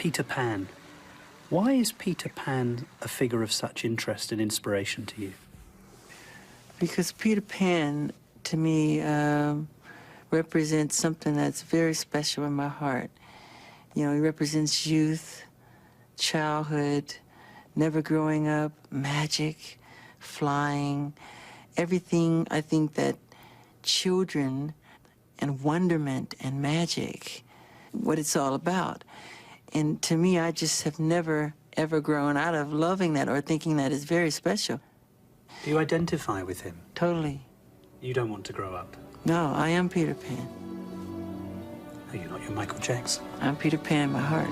Peter Pan. Why is Peter Pan a figure of such interest and inspiration to you? Because Peter Pan, to me, represents something that's very special in my heart. You know, he represents youth, childhood, never growing up, magic, flying, everything I think that children and wonderment and magic, what it's all about. And to me, I just have never, ever grown out of loving that or thinking that is very special. Do you identify with him? Totally. You don't want to grow up? No, I am Peter Pan. No, you're not. You're Michael Jackson. I'm Peter Pan in my heart.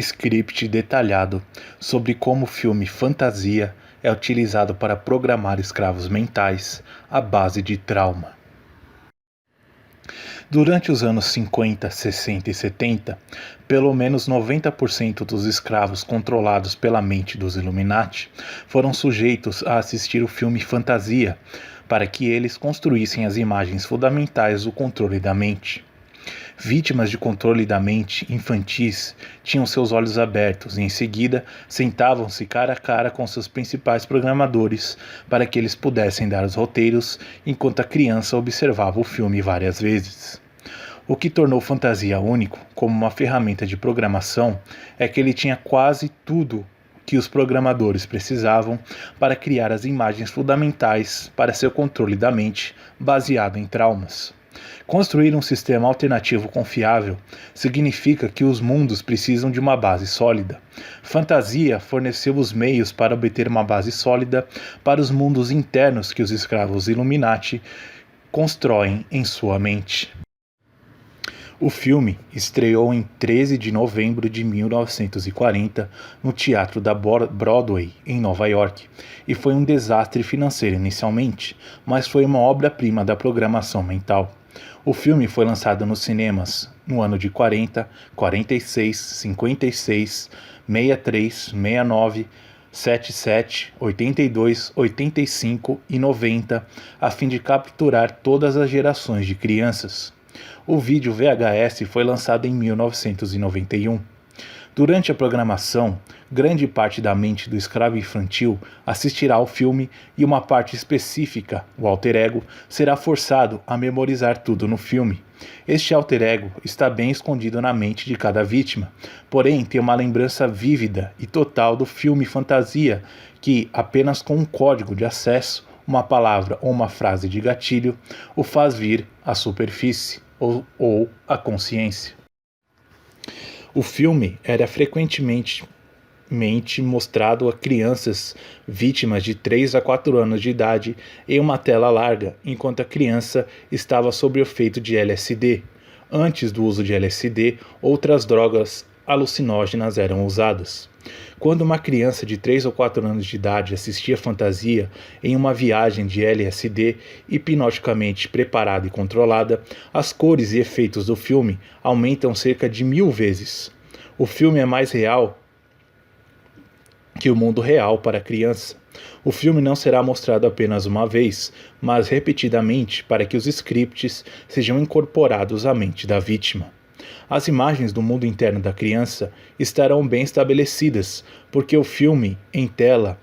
Script detalhado sobre como o filme Fantasia é utilizado para programar escravos mentais à base de trauma. Durante os anos 50, 60 e 70, pelo menos 90% dos escravos controlados pela mente dos Illuminati foram sujeitos a assistir o filme Fantasia, para que eles construíssem as imagens fundamentais do controle da mente. Vítimas de controle da mente infantis tinham seus olhos abertos e, em seguida, sentavam-se cara a cara com seus principais programadores para que eles pudessem dar os roteiros enquanto a criança observava o filme várias vezes. O que tornou Fantasia único como uma ferramenta de programação é que ele tinha quase tudo que os programadores precisavam para criar as imagens fundamentais para seu controle da mente baseado em traumas. Construir um sistema alternativo confiável significa que os mundos precisam de uma base sólida. Fantasia forneceu os meios para obter uma base sólida para os mundos internos que os escravos Illuminati constroem em sua mente. O filme estreou em 13 de novembro de 1940 no Teatro da Broadway, em Nova York, e foi um desastre financeiro inicialmente, mas foi uma obra-prima da programação mental. O filme foi lançado nos cinemas no ano de 40, 46, 56, 63, 69, 77, 82, 85 e 90, a fim de capturar todas as gerações de crianças. O vídeo VHS foi lançado em 1991. Durante a programação, grande parte da mente do escravo infantil assistirá ao filme e uma parte específica, o alter ego, será forçado a memorizar tudo no filme. Este alter ego está bem escondido na mente de cada vítima, porém tem uma lembrança vívida e total do filme Fantasia que, apenas com um código de acesso, uma palavra ou uma frase de gatilho, o faz vir à superfície ou à consciência. O filme era frequentemente mostrado a crianças vítimas de 3 a 4 anos de idade em uma tela larga, enquanto a criança estava sob o efeito de LSD. Antes do uso de LSD, outras drogas alucinógenas eram usadas. Quando uma criança de 3 ou 4 anos de idade assistia Fantasia em uma viagem de LSD hipnoticamente preparada e controlada, as cores e efeitos do filme aumentam cerca de 1000 vezes. O filme é mais real que o mundo real para a criança. O filme não será mostrado apenas uma vez, mas repetidamente para que os scripts sejam incorporados à mente da vítima. As imagens do mundo interno da criança estarão bem estabelecidas, porque o filme, em tela,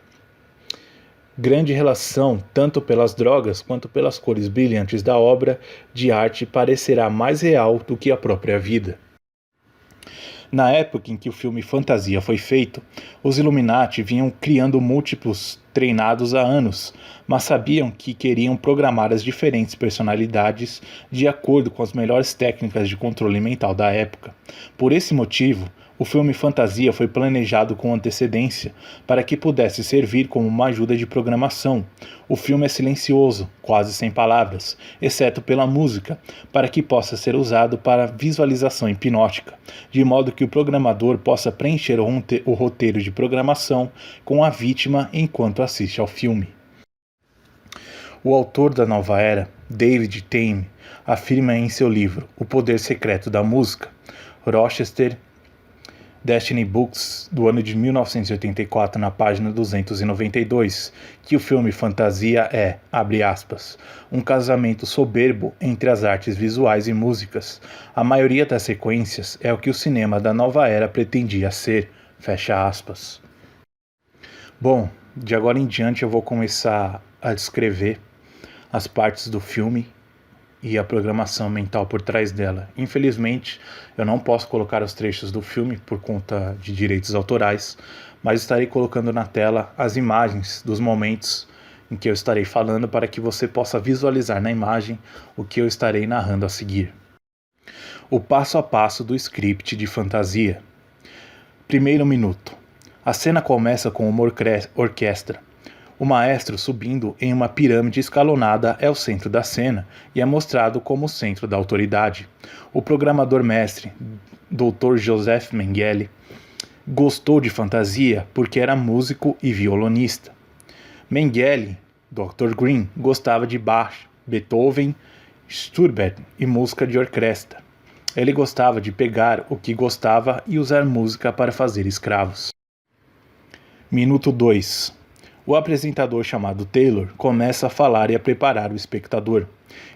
grande relação tanto pelas drogas quanto pelas cores brilhantes da obra de arte parecerá mais real do que a própria vida. Na época em que o filme Fantasia foi feito, os Illuminati vinham criando múltiplos treinados há anos, mas sabiam que queriam programar as diferentes personalidades de acordo com as melhores técnicas de controle mental da época. Por esse motivo, o filme Fantasia foi planejado com antecedência para que pudesse servir como uma ajuda de programação. O filme é silencioso, quase sem palavras, exceto pela música, para que possa ser usado para visualização hipnótica, de modo que o programador possa preencher o roteiro de programação com a vítima enquanto assiste ao filme. O autor da nova era, David Tame, afirma em seu livro O Poder Secreto da Música: Rochester Destiny Books, do ano de 1984, na página 292, que o filme Fantasia é, abre aspas, um casamento soberbo entre as artes visuais e músicas. A maioria das sequências é o que o cinema da nova era pretendia ser, fecha aspas. Bom, de agora em diante eu vou começar a descrever as partes do filme e a programação mental por trás dela. Infelizmente, eu não posso colocar os trechos do filme por conta de direitos autorais, mas estarei colocando na tela as imagens dos momentos em que eu estarei falando para que você possa visualizar na imagem o que eu estarei narrando a seguir. O passo a passo do script de Fantasia. Primeiro minuto. A cena começa com uma orquestra. O maestro subindo em uma pirâmide escalonada é o centro da cena e é mostrado como o centro da autoridade. O programador mestre, Dr. Joseph Mengele, gostou de Fantasia porque era músico e violonista. Mengele, Dr. Green, gostava de Bach, Beethoven, Schubert e música de orquestra. Ele gostava de pegar o que gostava e usar música para fazer escravos. Minuto 2. O apresentador chamado Taylor começa a falar e a preparar o espectador.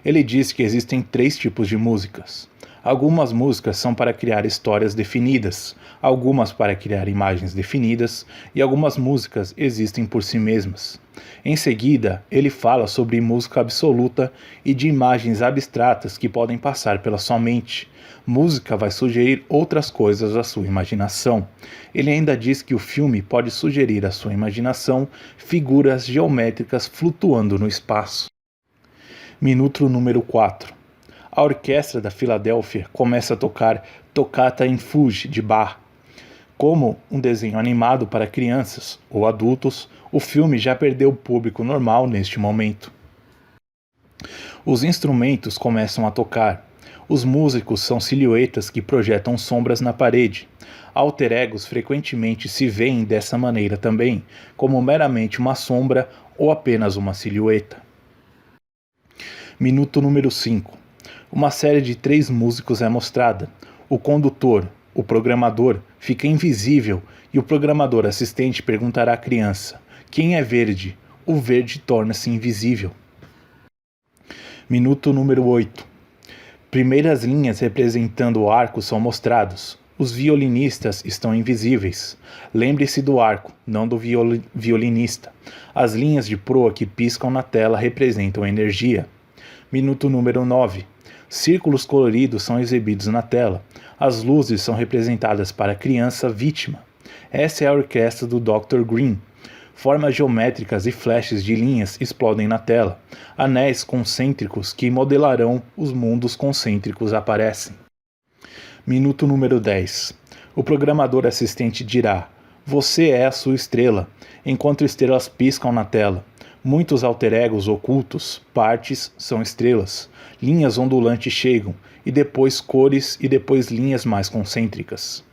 Ele diz que existem 3 tipos de músicas. Algumas músicas são para criar histórias definidas, algumas para criar imagens definidas e algumas músicas existem por si mesmas. Em seguida, ele fala sobre música absoluta e de imagens abstratas que podem passar pela sua mente. Música vai sugerir outras coisas à sua imaginação. Ele ainda diz que o filme pode sugerir à sua imaginação figuras geométricas flutuando no espaço. Minuto número 4. A orquestra da Filadélfia começa a tocar Toccata in Fuge de Bach. Como um desenho animado para crianças ou adultos, o filme já perdeu o público normal neste momento. Os instrumentos começam a tocar. Os músicos são silhuetas que projetam sombras na parede. Alter egos frequentemente se veem dessa maneira também, como meramente uma sombra ou apenas uma silhueta. Minuto número 5. Uma série de 3 músicos é mostrada. O condutor, o programador, fica invisível e o programador assistente perguntará à criança: quem é verde? O verde torna-se invisível. Minuto número 8. Primeiras linhas representando o arco são mostrados. Os violinistas estão invisíveis. Lembre-se do arco, não do violinista. As linhas de proa que piscam na tela representam energia. Minuto número 9. Círculos coloridos são exibidos na tela. As luzes são representadas para a criança vítima. Essa é a orquestra do Dr. Green. Formas geométricas e flashes de linhas explodem na tela. Anéis concêntricos que modelarão os mundos concêntricos aparecem. Minuto número 10. O programador assistente dirá: você é a sua estrela, enquanto estrelas piscam na tela. Muitos alter egos ocultos, partes, são estrelas. Linhas ondulantes chegam, e depois cores e depois linhas mais concêntricas.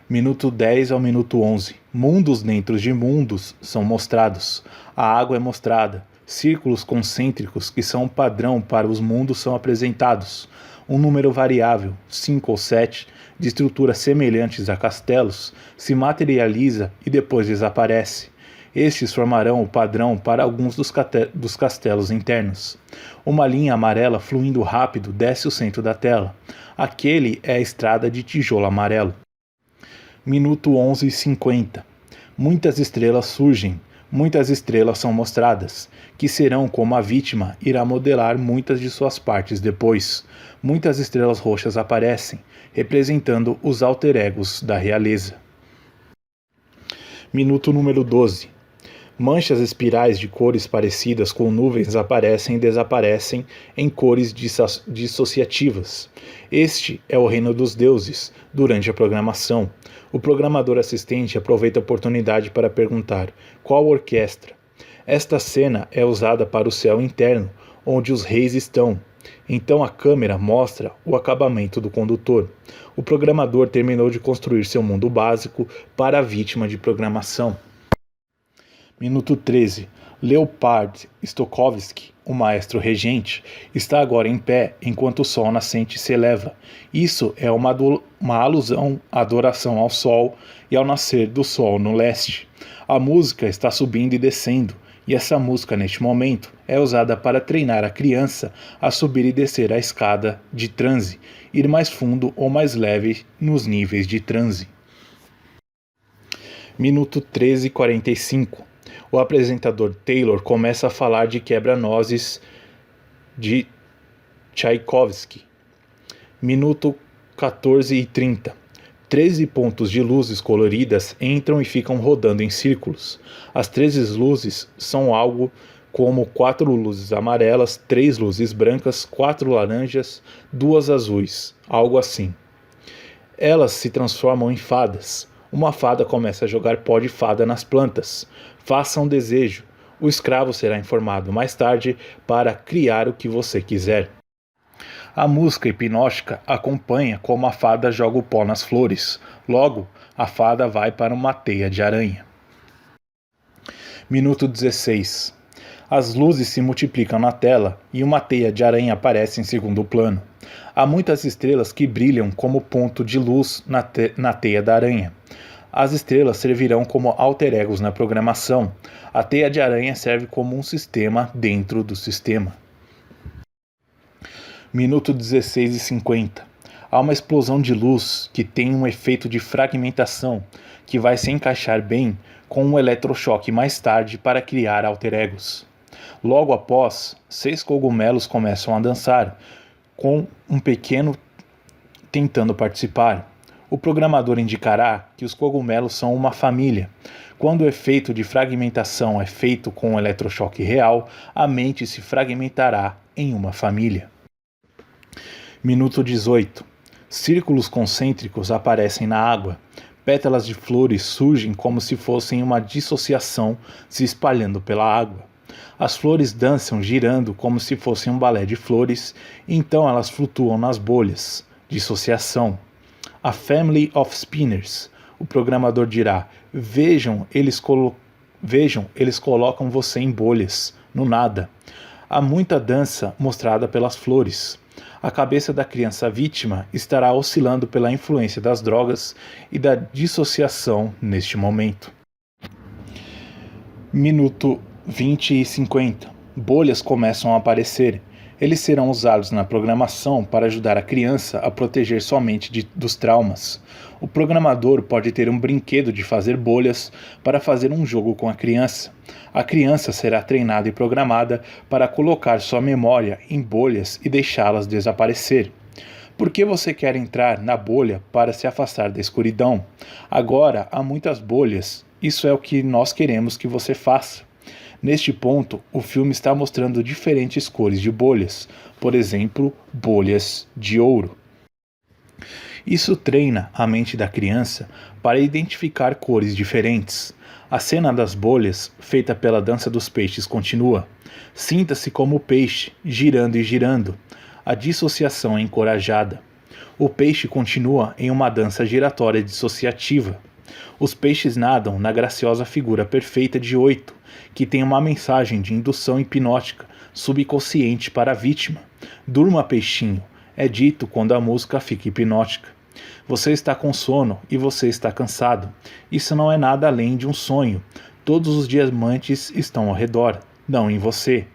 Minuto 10 ao minuto 11. Mundos dentro de mundos são mostrados. A água é mostrada. Círculos concêntricos que são padrão para os mundos são apresentados. Um número variável, 5 ou 7, de estruturas semelhantes a castelos, se materializa e depois desaparece. Estes formarão o padrão para alguns dos castelos internos. Uma linha amarela fluindo rápido desce o centro da tela. Aquele é a estrada de tijolo amarelo. Minuto 11:50. Muitas estrelas surgem. Muitas estrelas são mostradas, que serão como a vítima irá modelar muitas de suas partes depois. Muitas estrelas roxas aparecem, representando os alter egos da realeza. Minuto número 12. Manchas espirais de cores parecidas com nuvens aparecem e desaparecem em cores dissociativas. Este é o reino dos deuses, durante a programação. O programador assistente aproveita a oportunidade para perguntar: qual orquestra? Esta cena é usada para o céu interno, onde os reis estão. Então a câmera mostra o acabamento do condutor. O programador terminou de construir seu mundo básico para a vítima de programação. Minuto 13. Leopard Stokowski, o maestro regente, está agora em pé enquanto o sol nascente se eleva. Isso é uma alusão à adoração ao sol e ao nascer do sol no leste. A música está subindo e descendo, e essa música, neste momento, é usada para treinar a criança a subir e descer a escada de transe, ir mais fundo ou mais leve nos níveis de transe. Minuto 13:45. O apresentador Taylor começa a falar de Quebra-Nozes de Tchaikovsky. Minuto 14:30. 13 pontos de luzes coloridas entram e ficam rodando em círculos. As 13 luzes são algo como 4 luzes amarelas, 3 luzes brancas, 4 laranjas, 2 azuis, algo assim. Elas se transformam em fadas. Uma fada começa a jogar pó de fada nas plantas. Faça um desejo. O escravo será informado mais tarde para criar o que você quiser. A música hipnótica acompanha como a fada joga o pó nas flores. Logo, a fada vai para uma teia de aranha. Minuto 16. As luzes se multiplicam na tela e uma teia de aranha aparece em segundo plano. Há muitas estrelas que brilham como ponto de luz na teia da aranha. As estrelas servirão como alter egos na programação. A teia de aranha serve como um sistema dentro do sistema. Minuto 16:50. Há uma explosão de luz que tem um efeito de fragmentação que vai se encaixar bem com um eletrochoque mais tarde para criar alter egos. Logo após, 6 cogumelos começam a dançar, com um pequeno tentando participar. O programador indicará que os cogumelos são uma família. Quando o efeito de fragmentação é feito com um eletrochoque real, a mente se fragmentará em uma família. Minuto 18. Círculos concêntricos aparecem na água. Pétalas de flores surgem como se fossem uma dissociação se espalhando pela água. As flores dançam girando como se fossem um balé de flores, e então elas flutuam nas bolhas. Dissociação. A Family of Spinners. O programador dirá: Vejam, eles colocam você em bolhas, no nada. Há muita dança mostrada pelas flores. A cabeça da criança vítima estará oscilando pela influência das drogas e da dissociação neste momento. Minuto 20:50. Bolhas começam a aparecer. Eles serão usados na programação para ajudar a criança a proteger sua mente dos traumas. O programador pode ter um brinquedo de fazer bolhas para fazer um jogo com a criança. A criança será treinada e programada para colocar sua memória em bolhas e deixá-las desaparecer. Por que você quer entrar na bolha para se afastar da escuridão? Agora há muitas bolhas. Isso é o que nós queremos que você faça. Neste ponto, o filme está mostrando diferentes cores de bolhas, por exemplo, bolhas de ouro. Isso treina a mente da criança para identificar cores diferentes. A cena das bolhas, feita pela dança dos peixes, continua. Sinta-se como o peixe, girando e girando. A dissociação é encorajada. O peixe continua em uma dança giratória dissociativa. Os peixes nadam na graciosa figura perfeita de 8, que tem uma mensagem de indução hipnótica subconsciente para a vítima. Durma, peixinho, é dito quando a música fica hipnótica. Você está com sono e você está cansado. Isso não é nada além de um sonho. Todos os diamantes estão ao redor, não em você.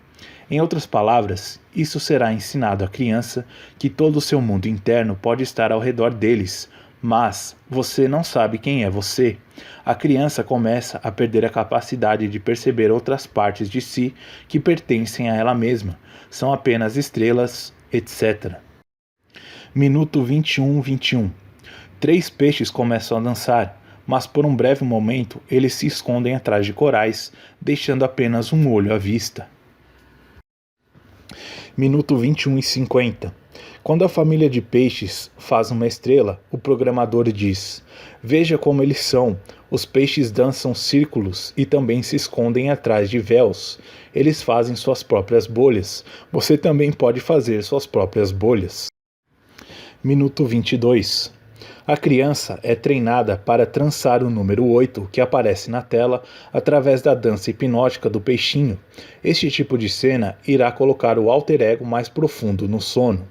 Em outras palavras, isso será ensinado à criança que todo o seu mundo interno pode estar ao redor deles, mas você não sabe quem é você. A criança começa a perder a capacidade de perceber outras partes de si que pertencem a ela mesma. São apenas estrelas, etc. Minuto 21:21. 3 peixes começam a dançar, mas por um breve momento eles se escondem atrás de corais, deixando apenas um olho à vista. Minuto 21:50. Quando a família de peixes faz uma estrela, o programador diz: Veja como eles são. Os peixes dançam círculos e também se escondem atrás de véus. Eles fazem suas próprias bolhas. Você também pode fazer suas próprias bolhas. Minuto 22. A criança é treinada para trançar o número 8 que aparece na tela através da dança hipnótica do peixinho. Este tipo de cena irá colocar o alter ego mais profundo no sono.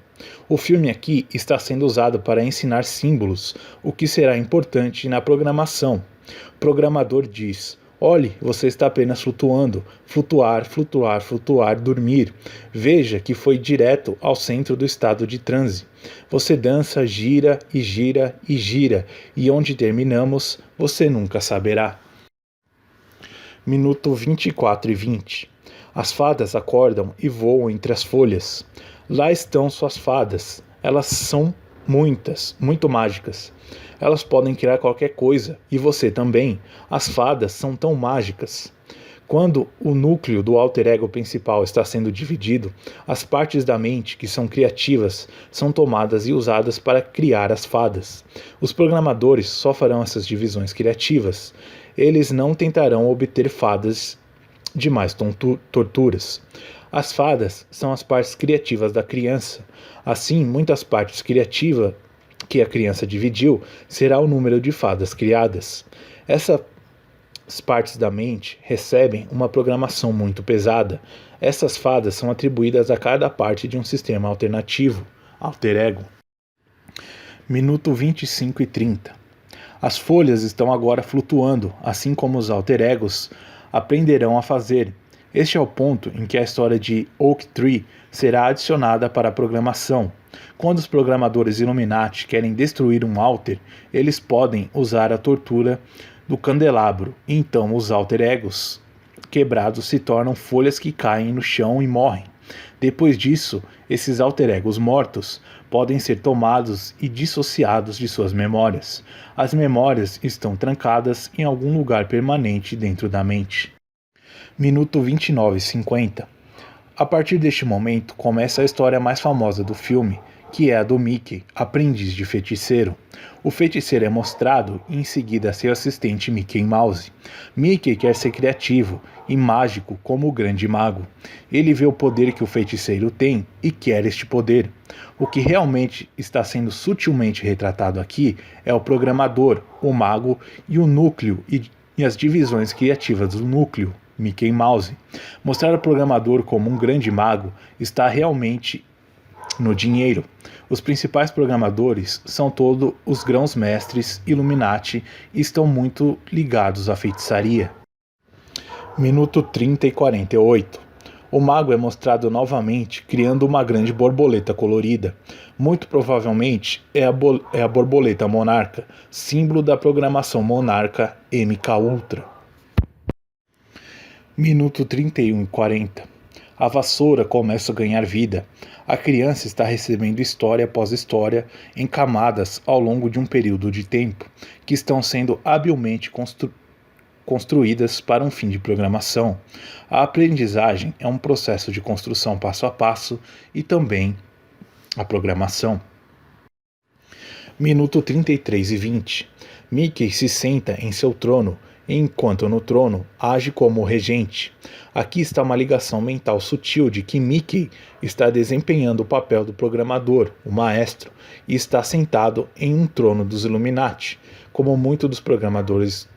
O filme aqui está sendo usado para ensinar símbolos, o que será importante na programação. O programador diz: olhe, você está apenas flutuando. Flutuar, flutuar, flutuar, dormir. Veja que foi direto ao centro do estado de transe. Você dança, gira e gira e gira, e onde terminamos, você nunca saberá. Minuto 24 e 20. As fadas acordam e voam entre as folhas. Lá estão suas fadas. Elas são muitas, muito mágicas. Elas podem criar qualquer coisa, e você também. As fadas são tão mágicas. Quando o núcleo do alter ego principal está sendo dividido, as partes da mente que são criativas são tomadas e usadas para criar as fadas. Os programadores só farão essas divisões criativas. Eles não tentarão obter fadas de mais torturas. As fadas são as partes criativas da criança. Assim, muitas partes criativas que a criança dividiu será o número de fadas criadas. Essas partes da mente recebem uma programação muito pesada. Essas fadas são atribuídas a cada parte de um sistema alternativo, alter ego. Minuto 25 e 30. As folhas estão agora flutuando, assim como os alter egos aprenderão a fazer. Este é o ponto em que a história de Oak Tree será adicionada para a programação. Quando os programadores Illuminati querem destruir um alter, eles podem usar a tortura do candelabro, e então os alter egos quebrados se tornam folhas que caem no chão e morrem. Depois disso, esses alter egos mortos podem ser tomados e dissociados de suas memórias. As memórias estão trancadas em algum lugar permanente dentro da mente. Minuto 29 e 50. A partir deste momento começa a história mais famosa do filme, que é a do Mickey, aprendiz de feiticeiro. O feiticeiro é mostrado e em seguida seu assistente Mickey Mouse. Mickey quer ser criativo e mágico como o grande mago. Ele vê o poder que o feiticeiro tem e quer este poder. O que realmente está sendo sutilmente retratado aqui é o programador, o mago e o núcleo e as divisões criativas do núcleo, Mickey Mouse. Mostrar o programador como um grande mago está realmente no dinheiro. Os principais programadores são todos os grãos-mestres Illuminati e estão muito ligados à feitiçaria. Minuto 30 e 48. O mago é mostrado novamente criando uma grande borboleta colorida. Muito provavelmente é a borboleta monarca, símbolo da programação monarca MK Ultra. Minuto 31 e 40. A vassoura começa a ganhar vida. A criança está recebendo história após história em camadas ao longo de um período de tempo, que estão sendo habilmente construídas para um fim de programação. A aprendizagem é um processo de construção passo a passo e também a programação. Minuto 33 e 20. Mickey se senta em seu trono, enquanto no trono age como regente. Aqui está uma ligação mental sutil de que Mickey está desempenhando o papel do programador, o maestro, e está sentado em um trono dos Illuminati, como muitos dos programadores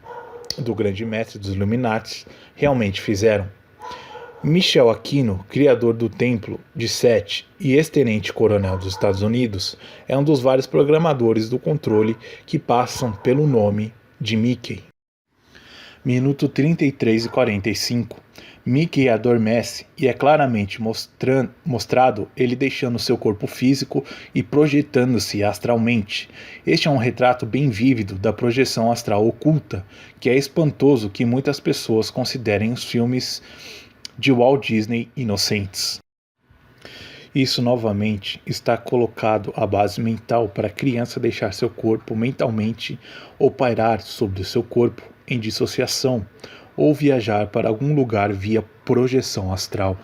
do Grande Mestre dos Illuminati realmente fizeram. Michel Aquino, criador do Templo de Sete e ex-tenente-coronel dos Estados Unidos, é um dos vários programadores do controle que passam pelo nome de Mickey. Minuto 33 e 45. Mickey adormece e é claramente mostrado ele deixando seu corpo físico e projetando-se astralmente. Este é um retrato bem vívido da projeção astral oculta, que é espantoso que muitas pessoas considerem os filmes de Walt Disney inocentes. Isso novamente está colocado à base mental para a criança deixar seu corpo mentalmente ou pairar sobre o seu corpo em dissociação, ou viajar para algum lugar via projeção astral.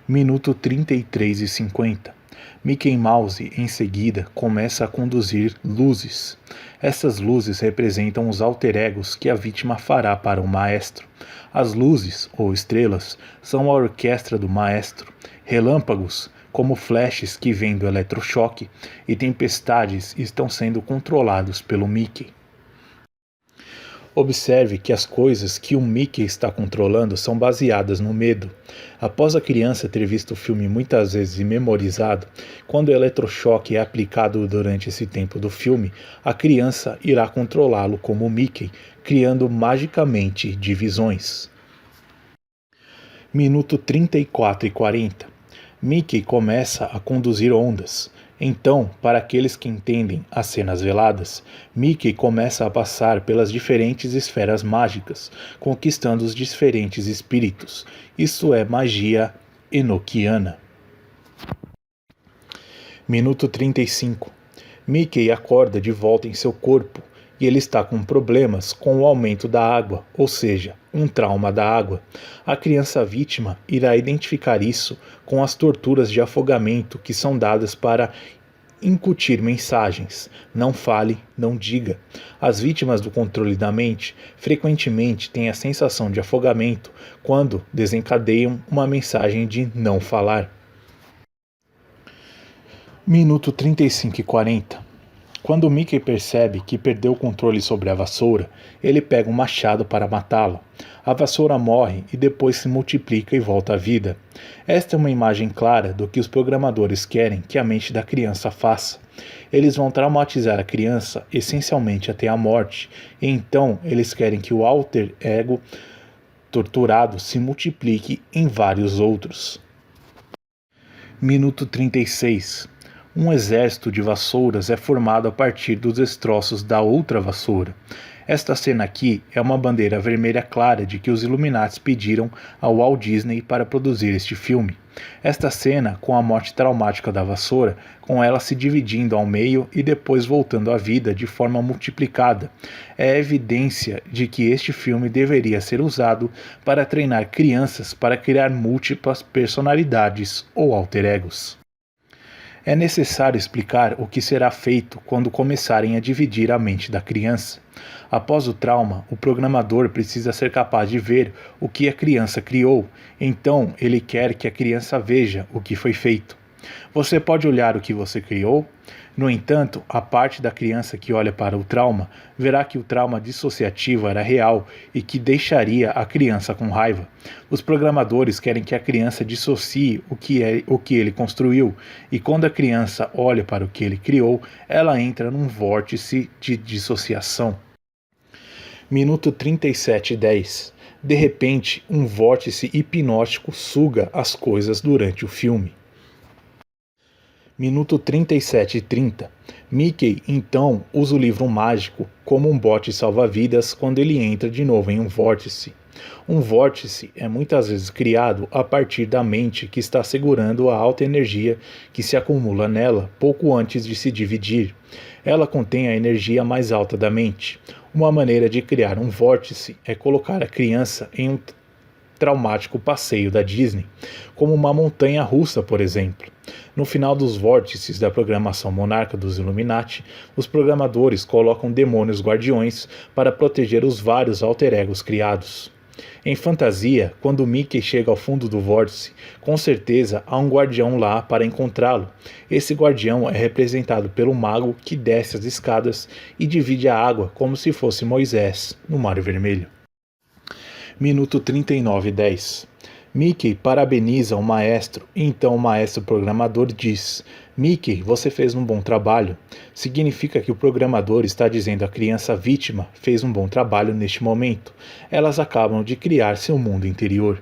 Minuto 33 e 50. Mickey Mouse, em seguida, começa a conduzir luzes. Essas luzes representam os alter egos que a vítima fará para o maestro. As luzes, ou estrelas, são a orquestra do maestro. Relâmpagos, como flashes que vêm do eletrochoque, e tempestades estão sendo controlados pelo Mickey. Observe que as coisas que o Mickey está controlando são baseadas no medo. Após a criança ter visto o filme muitas vezes e memorizado, quando o eletrochoque é aplicado durante esse tempo do filme, a criança irá controlá-lo como o Mickey, criando magicamente divisões. Minuto 34 e 40. Mickey começa a conduzir ondas. Então, para aqueles que entendem as cenas veladas, Mickey começa a passar pelas diferentes esferas mágicas, conquistando os diferentes espíritos. Isso é magia enoquiana. Minuto 35. Mickey acorda de volta em seu corpo e ele está com problemas com o aumento da água, ou seja, um trauma da água. A criança vítima irá identificar isso com as torturas de afogamento que são dadas para incutir mensagens. Não fale, não diga. As vítimas do controle da mente frequentemente têm a sensação de afogamento quando desencadeiam uma mensagem de não falar. Minuto 35 e 40. Quando Mickey percebe que perdeu o controle sobre a vassoura, ele pega um machado para matá-la. A vassoura morre e depois se multiplica e volta à vida. Esta é uma imagem clara do que os programadores querem que a mente da criança faça. Eles vão traumatizar a criança essencialmente até a morte, e então eles querem que o alter ego torturado se multiplique em vários outros. Minuto 36. Um exército de vassouras é formado a partir dos destroços da outra vassoura. Esta cena aqui é uma bandeira vermelha clara de que os Illuminati pediram ao Walt Disney para produzir este filme. Esta cena, com a morte traumática da vassoura, com ela se dividindo ao meio e depois voltando à vida de forma multiplicada, é evidência de que este filme deveria ser usado para treinar crianças para criar múltiplas personalidades ou alter egos. É necessário explicar o que será feito quando começarem a dividir a mente da criança. Após o trauma, o programador precisa ser capaz de ver o que a criança criou, então ele quer que a criança veja o que foi feito. Você pode olhar o que você criou? No entanto, a parte da criança que olha para o trauma verá que o trauma dissociativo era real e que deixaria a criança com raiva. Os programadores querem que a criança dissocie o que ele construiu, e quando a criança olha para o que ele criou, ela entra num vórtice de dissociação. Minuto 37:10. De repente, um vórtice hipnótico suga as coisas durante o filme. Minuto 37:30. Mickey, então, usa o livro mágico como um bote salva-vidas quando ele entra de novo em um vórtice. Um vórtice é muitas vezes criado a partir da mente que está segurando a alta energia que se acumula nela pouco antes de se dividir. Ela contém a energia mais alta da mente. Uma maneira de criar um vórtice é colocar a criança em um traumático passeio da Disney, como uma montanha russa, por exemplo. No final dos vórtices da programação monarca dos Illuminati, os programadores colocam demônios guardiões para proteger os vários alter egos criados. Em fantasia, quando Mickey chega ao fundo do vórtice, com certeza há um guardião lá para encontrá-lo. Esse guardião é representado pelo mago que desce as escadas e divide a água como se fosse Moisés no Mar Vermelho. Minuto 39:10. Mickey parabeniza o maestro, e então o maestro programador diz: Mickey, você fez um bom trabalho. Significa que o programador está dizendo à criança vítima fez um bom trabalho neste momento. Elas acabam de criar seu mundo interior.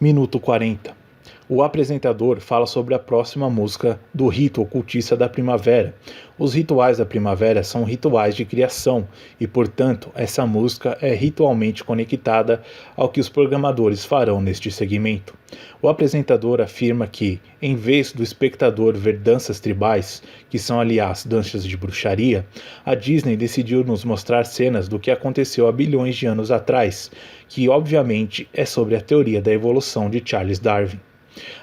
Minuto 40. O apresentador fala sobre a próxima música do rito ocultista da primavera. Os rituais da primavera são rituais de criação e, portanto, essa música é ritualmente conectada ao que os programadores farão neste segmento. O apresentador afirma que, em vez do espectador ver danças tribais, que são aliás danças de bruxaria, a Disney decidiu nos mostrar cenas do que aconteceu há bilhões de anos atrás, que obviamente é sobre a teoria da evolução de Charles Darwin.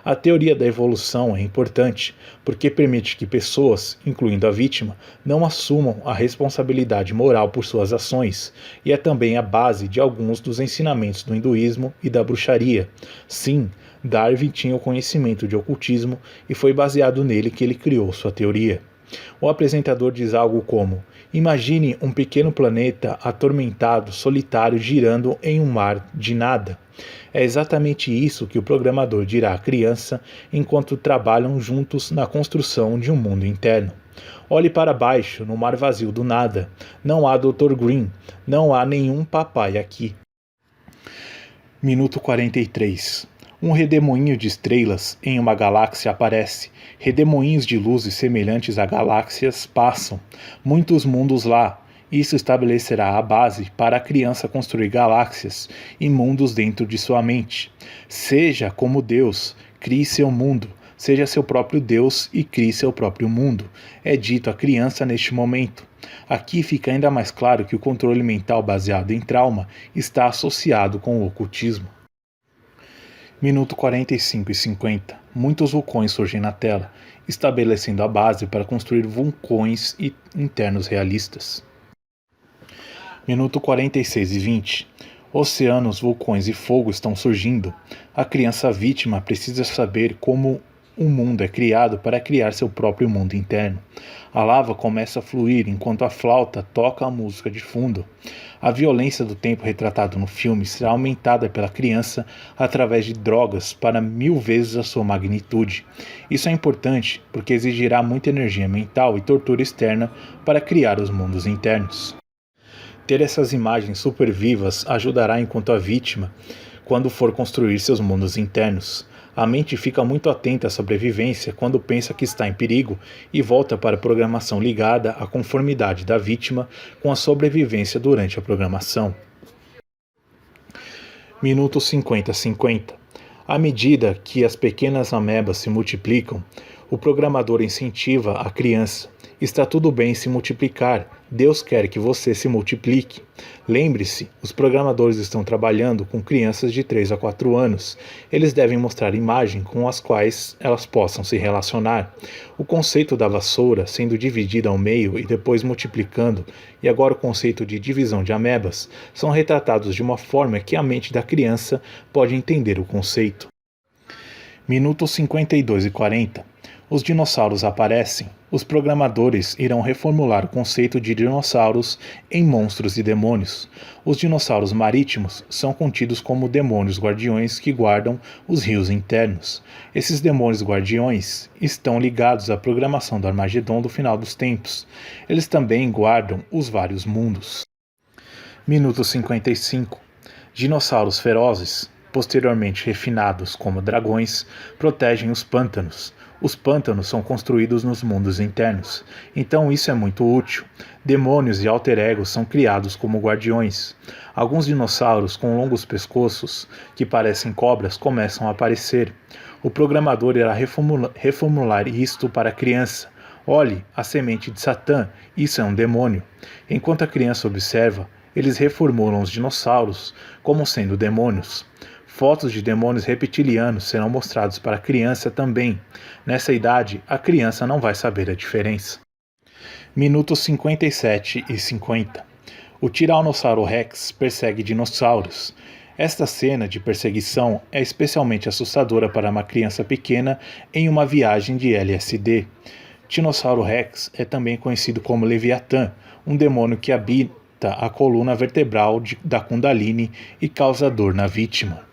A teoria da evolução é importante porque permite que pessoas, incluindo a vítima, não assumam a responsabilidade moral por suas ações, e é também a base de alguns dos ensinamentos do hinduísmo e da bruxaria. Sim, Darwin tinha o conhecimento de ocultismo e foi baseado nele que ele criou sua teoria. O apresentador diz algo como: imagine um pequeno planeta atormentado, solitário, girando em um mar de nada. É exatamente isso que o programador dirá à criança enquanto trabalham juntos na construção de um mundo interno. Olhe para baixo, no mar vazio do nada. Não há Dr. Green, não há nenhum papai aqui. Minuto 43. Um redemoinho de estrelas em uma galáxia aparece. Redemoinhos de luzes semelhantes a galáxias passam. Muitos mundos lá. Isso estabelecerá a base para a criança construir galáxias e mundos dentro de sua mente. Seja como Deus, crie seu mundo. Seja seu próprio Deus e crie seu próprio mundo. É dito à criança neste momento. Aqui fica ainda mais claro que o controle mental baseado em trauma está associado com o ocultismo. Minuto 45 e 50. Muitos vulcões surgem na tela, estabelecendo a base para construir vulcões internos realistas. Minuto 46 e 20. Oceanos, vulcões e fogo estão surgindo. A criança vítima precisa saber como o mundo é criado para criar seu próprio mundo interno. A lava começa a fluir enquanto a flauta toca a música de fundo. A violência do tempo retratado no filme será aumentada pela criança através de drogas para 1000 vezes a sua magnitude. Isso é importante porque exigirá muita energia mental e tortura externa para criar os mundos internos. Ter essas imagens super vivas ajudará enquanto a vítima, quando for construir seus mundos internos. A mente fica muito atenta à sobrevivência quando pensa que está em perigo e volta para a programação ligada à conformidade da vítima com a sobrevivência durante a programação. Minuto 50-50. À medida que as pequenas amebas se multiplicam, o programador incentiva a criança. Está tudo bem se multiplicar. Deus quer que você se multiplique. Lembre-se, os programadores estão trabalhando com crianças de 3 a 4 anos. Eles devem mostrar imagens com as quais elas possam se relacionar. O conceito da vassoura sendo dividida ao meio e depois multiplicando, e agora o conceito de divisão de amebas, são retratados de uma forma que a mente da criança pode entender o conceito. Minutos 52 e 40. Os dinossauros aparecem. Os programadores irão reformular o conceito de dinossauros em monstros e demônios. Os dinossauros marítimos são contidos como demônios guardiões que guardam os rios internos. Esses demônios guardiões estão ligados à programação do Armagedon do final dos tempos. Eles também guardam os vários mundos. Minuto 55. Dinossauros ferozes, posteriormente refinados como dragões, protegem os pântanos. Os pântanos são construídos nos mundos internos, então isso é muito útil. Demônios e alter-egos são criados como guardiões. Alguns dinossauros com longos pescoços, que parecem cobras, começam a aparecer. O programador irá reformular isto para a criança. Olhe, a semente de Satã, isso é um demônio. Enquanto a criança observa, eles reformulam os dinossauros como sendo demônios. Fotos de demônios reptilianos serão mostrados para a criança também. Nessa idade, a criança não vai saber a diferença. Minutos 57 e 50. O Tiranossauro Rex persegue dinossauros. Esta cena de perseguição é especialmente assustadora para uma criança pequena em uma viagem de LSD. Tiranossauro Rex é também conhecido como Leviatã, um demônio que habita a coluna vertebral da Kundalini e causa dor na vítima.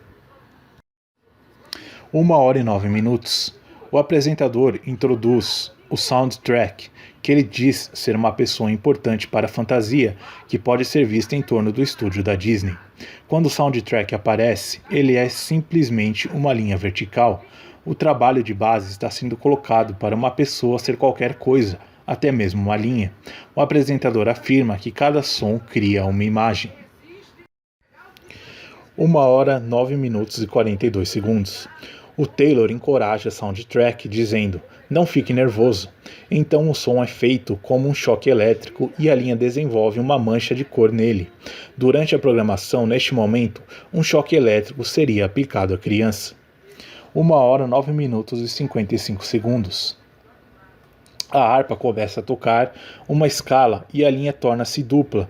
1h09. O apresentador introduz o soundtrack, que ele diz ser uma pessoa importante para a fantasia, que pode ser vista em torno do estúdio da Disney. Quando o soundtrack aparece, ele é simplesmente uma linha vertical. O trabalho de base está sendo colocado para uma pessoa ser qualquer coisa, até mesmo uma linha. O apresentador afirma que cada som cria uma imagem. 1h09 e 42. O Taylor encoraja a soundtrack dizendo: não fique nervoso. Então o som é feito como um choque elétrico e a linha desenvolve uma mancha de cor nele. Durante a programação, neste momento, um choque elétrico seria aplicado à criança. 1h09 e 55. A harpa começa a tocar uma escala e a linha torna-se dupla.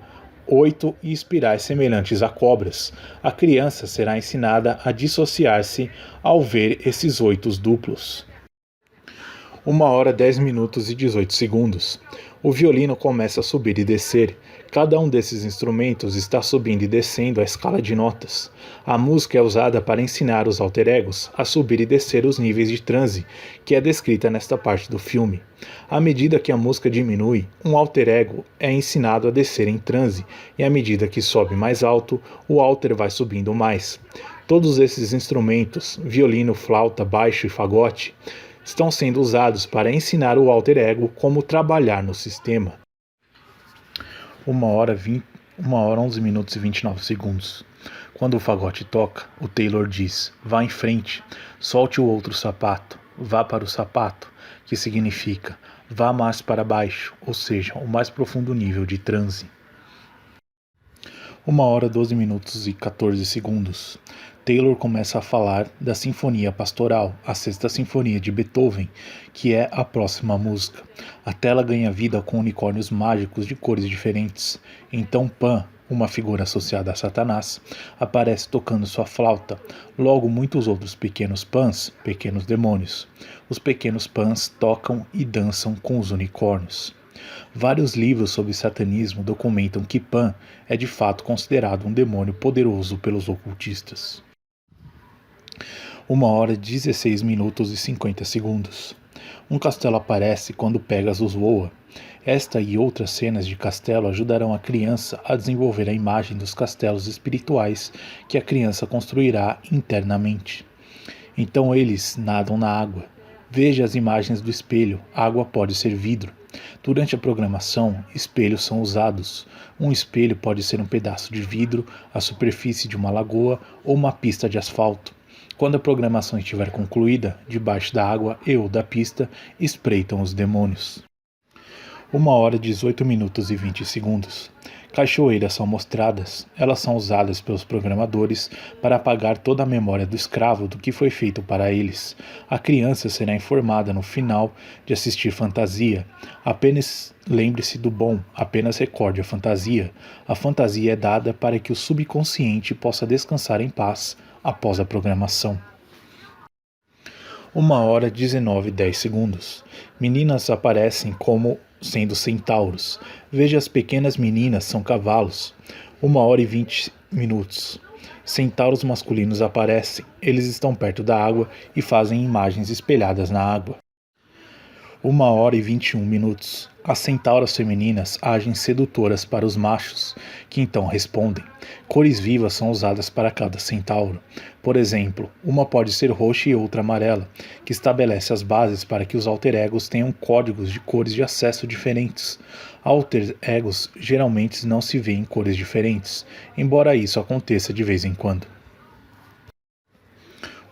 8 e espirais semelhantes a cobras. A criança será ensinada a dissociar-se ao ver esses 8 duplos. 1h, 10 minutos e 18 segundos. O violino começa a subir e descer. Cada um desses instrumentos está subindo e descendo a escala de notas. A música é usada para ensinar os alter egos a subir e descer os níveis de transe, que é descrita nesta parte do filme. À medida que a música diminui, um alter ego é ensinado a descer em transe, e à medida que sobe mais alto, o alter vai subindo mais. Todos esses instrumentos, violino, flauta, baixo e fagote, estão sendo usados para ensinar o alter ego como trabalhar no sistema. 1h, 11 minutos e 29 segundos. Quando o fagote toca, o Taylor diz: "Vá em frente, solte o outro sapato, vá para o sapato", que significa vá mais para baixo, ou seja, o mais profundo nível de transe. 1h, 12 minutos e 14 segundos. Taylor começa a falar da Sinfonia Pastoral, a Sexta Sinfonia de Beethoven, que é a próxima música. A tela ganha vida com unicórnios mágicos de cores diferentes. Então Pan, uma figura associada a Satanás, aparece tocando sua flauta. Logo, muitos outros pequenos Pans, pequenos demônios. Os pequenos Pans tocam e dançam com os unicórnios. Vários livros sobre satanismo documentam que Pan é de fato considerado um demônio poderoso pelos ocultistas. 1h, 16 minutos e 50 segundos. Um castelo aparece quando Pegasus voa. Esta e outras cenas de castelo ajudarão a criança a desenvolver a imagem dos castelos espirituais que a criança construirá internamente. Então eles nadam na água. Veja as imagens do espelho. A água pode ser vidro. Durante a programação, espelhos são usados. Um espelho pode ser um pedaço de vidro, a superfície de uma lagoa ou uma pista de asfalto. Quando a programação estiver concluída, debaixo da água e ou da pista, espreitam os demônios. 1h, 18 minutos e 20 segundos. Cachoeiras são mostradas. Elas são usadas pelos programadores para apagar toda a memória do escravo do que foi feito para eles. A criança será informada no final de assistir fantasia. Apenas lembre-se do bom, apenas recorde a fantasia. A fantasia é dada para que o subconsciente possa descansar em paz após a programação. 1h, 19 e 10 segundos. Meninas aparecem como sendo centauros. Veja, as pequenas meninas são cavalos. 1h e 20 minutos. Centauros masculinos aparecem. Eles estão perto da água e fazem imagens espelhadas na água. 1h e 21 minutos. As centauras femininas agem sedutoras para os machos, que então respondem. Cores vivas são usadas para cada centauro. Por exemplo, uma pode ser roxa e outra amarela, que estabelece as bases para que os alter egos tenham códigos de cores de acesso diferentes. Alter egos geralmente não se vêem em cores diferentes, embora isso aconteça de vez em quando.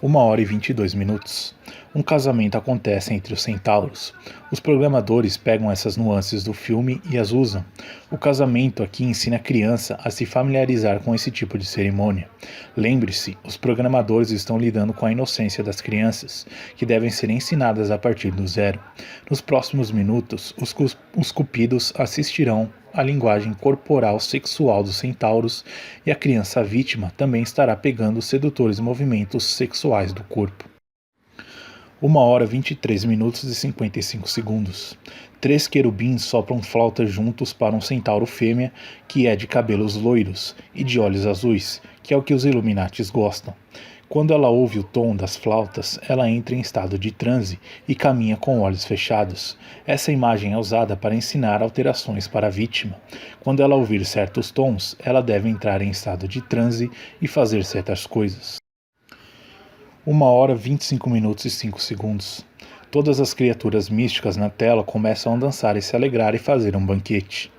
1h e 22 minutos. Um casamento acontece entre os centauros. Os programadores pegam essas nuances do filme e as usam. O casamento aqui ensina a criança a se familiarizar com esse tipo de cerimônia. Lembre-se, os programadores estão lidando com a inocência das crianças, que devem ser ensinadas a partir do zero. Nos próximos minutos, os cupidos assistirão à linguagem corporal sexual dos centauros e a criança vítima também estará pegando os sedutores movimentos sexuais do corpo. 1h, 23 minutos e 55 segundos. 3 querubins sopram flautas juntos para um centauro fêmea que é de cabelos loiros e de olhos azuis, que é o que os Illuminatis gostam. Quando ela ouve o tom das flautas, ela entra em estado de transe e caminha com olhos fechados. Essa imagem é usada para ensinar alterações para a vítima. Quando ela ouvir certos tons, ela deve entrar em estado de transe e fazer certas coisas. 1h, 25 minutos e 5 segundos. Todas as criaturas místicas na tela começam a dançar e se alegrar e fazer um banquete.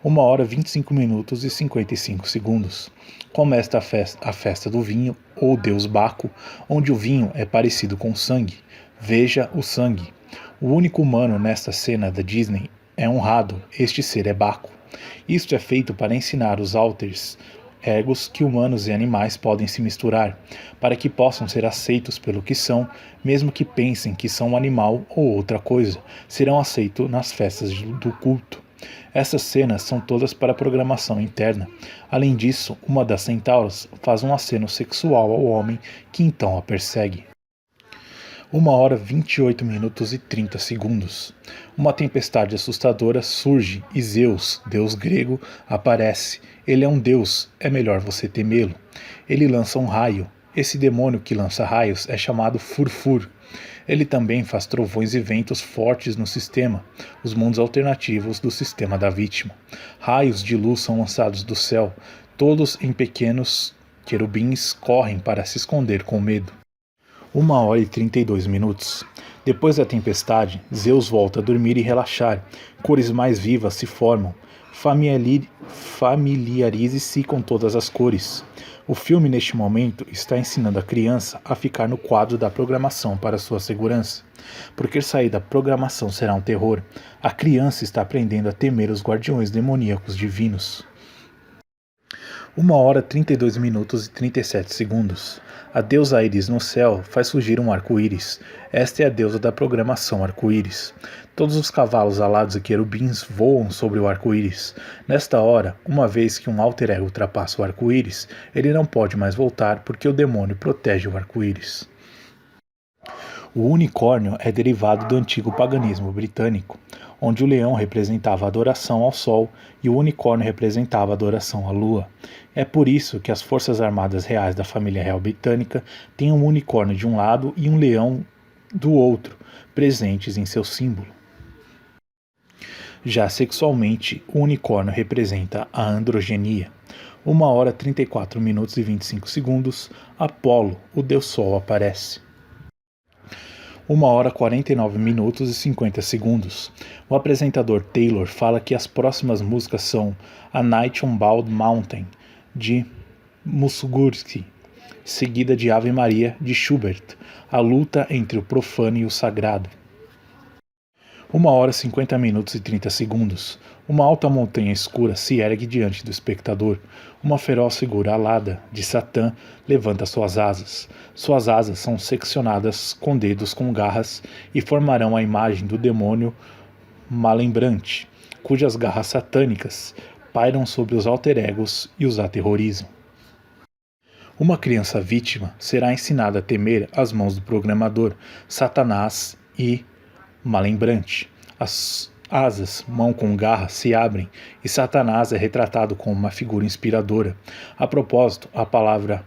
1h, 25 minutos e 55 segundos. Começa a festa do vinho, ou Deus Baco, onde o vinho é parecido com sangue. Veja o sangue. O único humano nesta cena da Disney é honrado, este ser é Baco. Isto é feito para ensinar os alters egos que humanos e animais podem se misturar, para que possam ser aceitos pelo que são, mesmo que pensem que são um animal ou outra coisa, serão aceitos nas festas do culto. Essas cenas são todas para programação interna. Além disso, uma das centauras faz um aceno sexual ao homem, que então a persegue. 1 hora 28 minutos e 30 segundos. Uma tempestade assustadora surge e Zeus, deus grego, aparece. Ele é um deus, é melhor você temê-lo. Ele lança um raio. Esse demônio que lança raios é chamado Furfur. Ele também faz trovões e ventos fortes no sistema, os mundos alternativos do sistema da vítima. Raios de luz são lançados do céu. Todos em pequenos querubins correm para se esconder com medo. 1 hora e 32 minutos. Depois da tempestade, Zeus volta a dormir e relaxar. Cores mais vivas se formam. Familiarize-se com todas as cores. O filme, neste momento, está ensinando a criança a ficar no quadro da programação para sua segurança. Porque sair da programação será um terror. A criança está aprendendo a temer os guardiões demoníacos divinos. 1 hora 32 minutos e 37 segundos. A deusa Íris no céu faz surgir um arco-íris. Esta é a deusa da programação arco-íris. Todos os cavalos alados e querubins voam sobre o arco-íris. Nesta hora, uma vez que um alter ego ultrapassa o arco-íris, ele não pode mais voltar porque o demônio protege o arco-íris. O unicórnio é derivado do antigo paganismo britânico, onde o leão representava a adoração ao sol e o unicórnio representava a adoração à lua. É por isso que as forças armadas reais da família real britânica têm um unicórnio de um lado e um leão do outro, presentes em seu símbolo. Já sexualmente, o unicórnio representa a androgenia. 1 hora 34 minutos e 25 segundos, Apolo, o deus sol, aparece. 1 hora 49 minutos e 50 segundos. O apresentador Taylor fala que as próximas músicas são A Night on Bald Mountain, de Mussorgsky, seguida de Ave Maria, de Schubert, a luta entre o profano e o sagrado. 1 hora 50 minutos e 30 segundos. Uma alta montanha escura se ergue diante do espectador. Uma feroz figura alada, de Satã, levanta suas asas. Suas asas são seccionadas com dedos com garras e formarão a imagem do demônio Malembrante, cujas garras satânicas pairam sobre os alter-egos e os aterrorizam. Uma criança vítima será ensinada a temer as mãos do programador, Satanás e Malembrante. As asas, mão com garra, se abrem e Satanás é retratado como uma figura inspiradora. A propósito, a palavra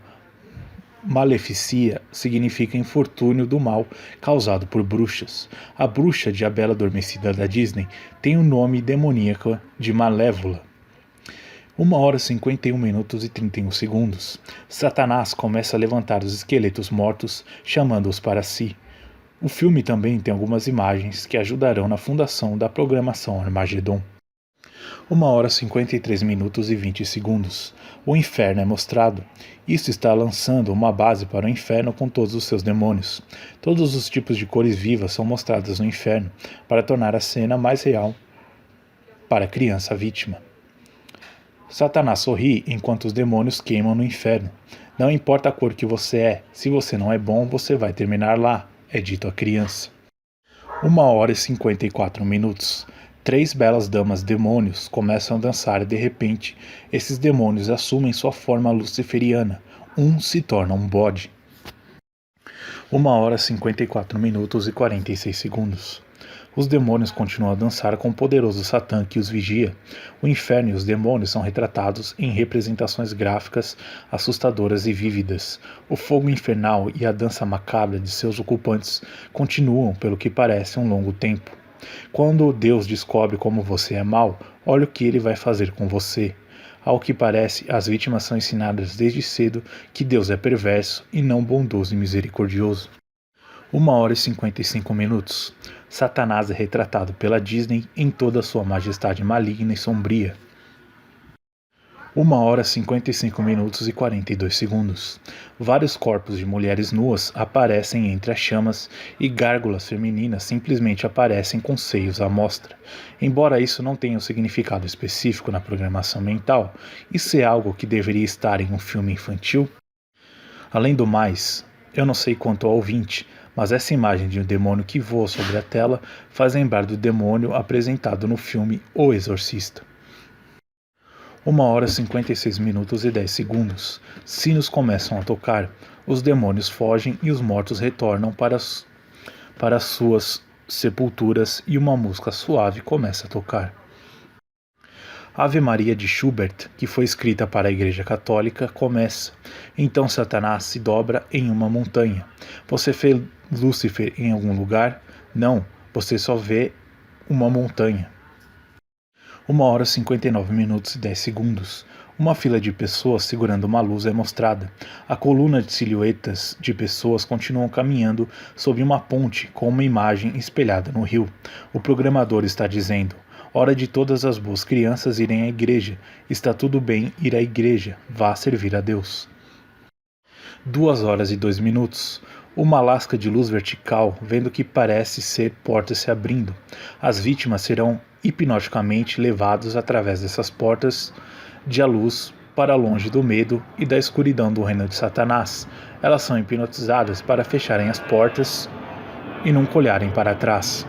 maleficia significa infortúnio do mal causado por bruxas. A bruxa de A Bela Adormecida da Disney tem o nome demoníaco de Malévola. 1 hora 51 minutos e 31 segundos. Satanás começa a levantar os esqueletos mortos, chamando-os para si. O filme também tem algumas imagens que ajudarão na fundação da programação Armagedon. 1 hora 53 minutos e 20 segundos. O inferno é mostrado. Isso está lançando uma base para o inferno com todos os seus demônios. Todos os tipos de cores vivas são mostradas no inferno, para tornar a cena mais real para a criança vítima. Satanás sorri enquanto os demônios queimam no inferno. Não importa a cor que você é, se você não é bom, você vai terminar lá, é dito à criança. 1 hora e 54 minutos. 3 belas damas demônios começam a dançar e de repente, esses demônios assumem sua forma luciferiana. Um se torna um bode. 1 hora 54 minutos e 46 segundos. Os demônios continuam a dançar com o poderoso Satã que os vigia. O inferno e os demônios são retratados em representações gráficas assustadoras e vívidas. O fogo infernal e a dança macabra de seus ocupantes continuam pelo que parece um longo tempo. Quando Deus descobre como você é mau, olha o que ele vai fazer com você. Ao que parece, as vítimas são ensinadas desde cedo que Deus é perverso e não bondoso e misericordioso. 1 hora e 55 minutos. Satanás é retratado pela Disney em toda a sua majestade maligna e sombria. 1 hora 55 minutos e 42 segundos. Vários corpos de mulheres nuas aparecem entre as chamas e gárgulas femininas simplesmente aparecem com seios à mostra. Embora isso não tenha um significado específico na programação mental, isso é algo que deveria estar em um filme infantil? Além do mais, eu não sei quanto ao ouvinte, mas essa imagem de um demônio que voa sobre a tela faz lembrar do demônio apresentado no filme O Exorcista. 1h56 minutos e 10 segundos. Sinos começam a tocar, os demônios fogem e os mortos retornam para suas sepulturas e uma música suave começa a tocar. Ave Maria de Schubert, que foi escrita para a Igreja Católica, começa. Então Satanás se dobra em uma montanha. Você vê Lúcifer em algum lugar? Não, você só vê uma montanha. 1h59 minutos e 10 segundos. Uma fila de pessoas segurando uma luz é mostrada. A coluna de silhuetas de pessoas continuam caminhando sob uma ponte com uma imagem espelhada no rio. O programador está dizendo: hora de todas as boas crianças irem à igreja. Está tudo bem ir à igreja. Vá servir a Deus. 2h02 minutos. Uma lasca de luz vertical, vendo que parece ser portas se abrindo. As vítimas serão hipnoticamente levados através dessas portas de a luz para longe do medo e da escuridão do reino de Satanás. Elas são hipnotizadas para fecharem as portas e nunca olharem para trás.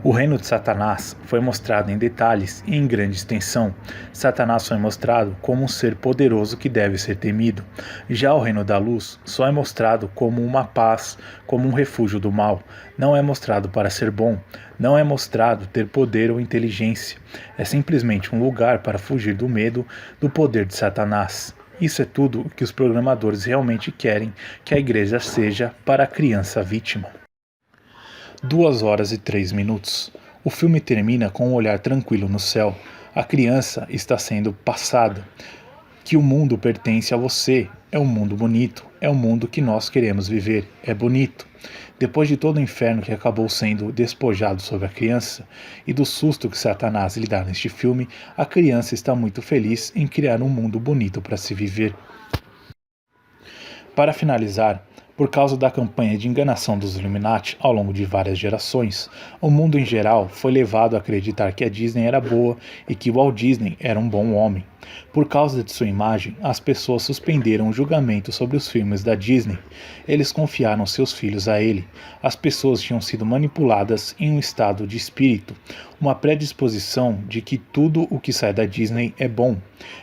O reino de Satanás foi mostrado em detalhes e em grande extensão. Satanás foi mostrado como um ser poderoso que deve ser temido. Já o reino da luz só é mostrado como uma paz, como um refúgio do mal. Não é mostrado para ser bom. Não é mostrado ter poder ou inteligência. É simplesmente um lugar para fugir do medo, do poder de Satanás. Isso é tudo o que os programadores realmente querem que a igreja seja para a criança vítima. 2h03 minutos. O filme termina com um olhar tranquilo no céu. A criança está sendo passada. Que o mundo pertence a você. É um mundo bonito. É um mundo que nós queremos viver. É bonito. Depois de todo o inferno que acabou sendo despojado sobre a criança e do susto que Satanás lhe dá neste filme, a criança está muito feliz em criar um mundo bonito para se viver. Para finalizar, por causa da campanha de enganação dos Illuminati ao longo de várias gerações, o mundo em geral foi levado a acreditar que a Disney era boa e que Walt Disney era um bom homem. Por causa de sua imagem, as pessoas suspenderam o julgamento sobre os filmes da Disney. Eles confiaram seus filhos a ele. As pessoas tinham sido manipuladas em um estado de espírito, uma predisposição de que tudo o que sai da Disney é bom.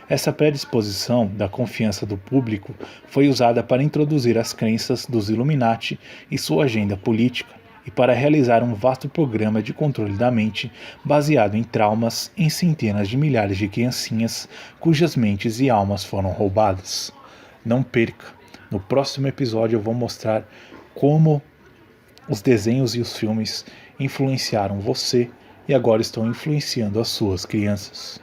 Essa predisposição da confiança do público foi usada para introduzir as crenças dos Illuminati e sua agenda política, e para realizar um vasto programa de controle da mente baseado em traumas em centenas de milhares de criancinhas cujas mentes e almas foram roubadas. Não perca! No próximo episódio eu vou mostrar como os desenhos e os filmes influenciaram você e agora estão influenciando as suas crianças.